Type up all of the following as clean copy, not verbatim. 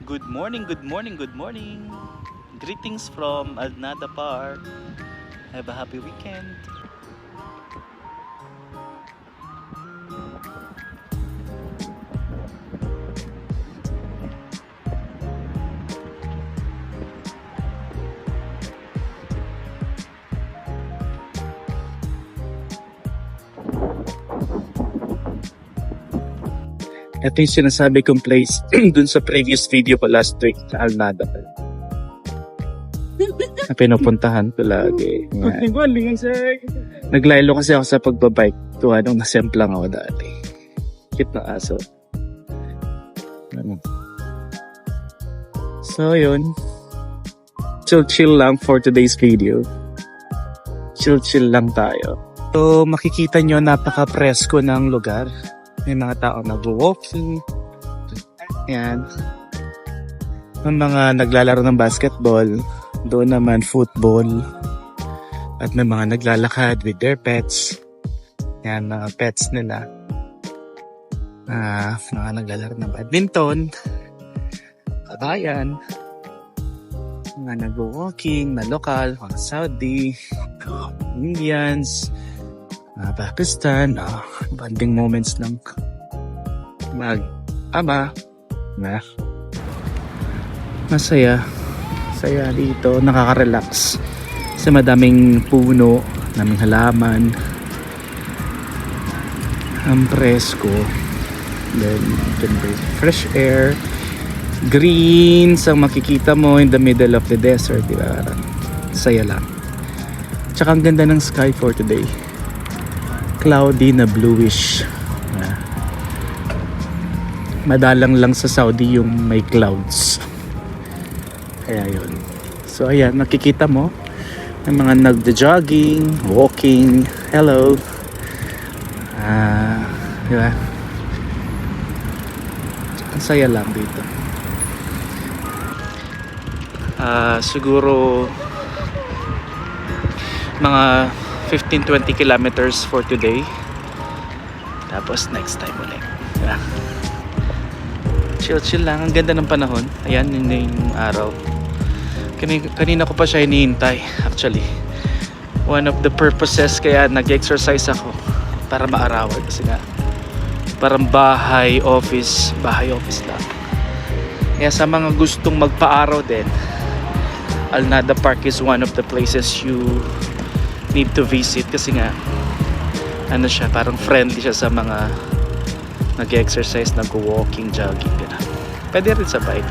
Good morning, good morning, good morning. Greetings from Alnada Park. Have a happy weekend. Ito yung sinasabi kong place dun sa previous video ko last week sa Alnada. Na pinupuntahan ko lagi. Naglaylo kasi ako sa pagbabike. Tuwa nung nasemplang ako dati. Cute na aso. So yun. Chill lang for today's video. Chill lang tayo. So makikita nyo napaka-presko ng lugar. May mga tao nag-walking. Yan. May mga naglalaro ng basketball. Doon naman football. At may mga naglalakad with their pets. Yan, mga pets nila. Mga naglalaro ng badminton. Kabayan. Mga nag-walking na lokal. Mga Saudi. Indians. Pakistan, bonding moments ng mag-ama na masaya dito, nakaka-relax kasi madaming puno, daming halaman, ang presko, then fresh air, greens ang makikita mo in the middle of the desert, diba? Saya lang, tsaka ang ganda ng sky for today. Cloudy na bluish. Madalang lang sa Saudi yung may clouds. Kaya yun. So ayan, nakikita mo may mga nagda-jogging, walking. Hello. Diba? Ang saya lang dito. Siguro mga 15-20 kilometers for today. Tapos next time ulit. Yeah. Chill lang. Ang ganda ng panahon. Ayan, yun na yung araw. Kanina ko pa siya hinihintay. Actually, one of the purposes kaya nag-exercise ako para maarawan. Kasi nga, parang bahay office lang. Kaya sa mga gustong magpa-araw din, Alnada Park is one of the places you need to visit kasi nga ano siya, parang friendly siya sa mga nag-exercise, nag-walking, jogging, gano'n. Pwede rin sa bike.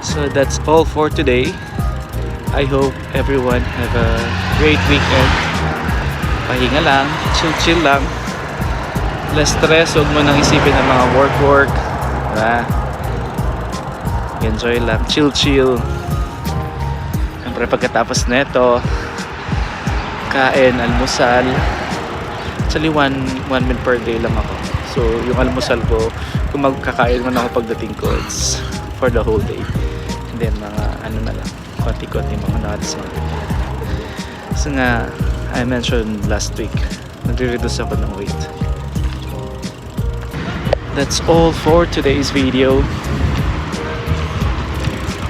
So that's all for today. I hope everyone have a great weekend. Pahinga lang, chill lang, less stress, huwag mo nang isipin ng mga work, diba? Enjoy lang, chill. Siyempre pagkatapos nito, kain, almusal. Actually one meal per day lang ako. So yung almusal ko, kung magkakain man ako pagdating ko, it's for the whole day. And then mga ano na lang, konti-konti mga nuts. So nga, I mentioned last week, nagre-reduce ako ng weight. That's all for today's video.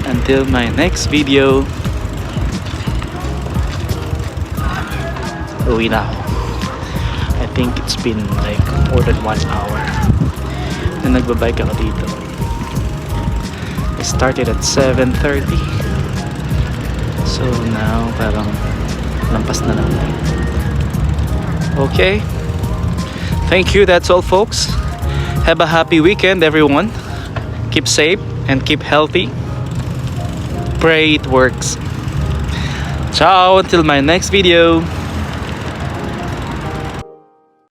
Until my next video, uwi na ako. I think it's been like more than 1 hour na nagbabike ako dito. I started at 7:30, so now parang lampas na lang. Okay, thank you. That's all, folks. Have a happy weekend, everyone. Keep safe and keep healthy. Pray it works. Ciao until my next video.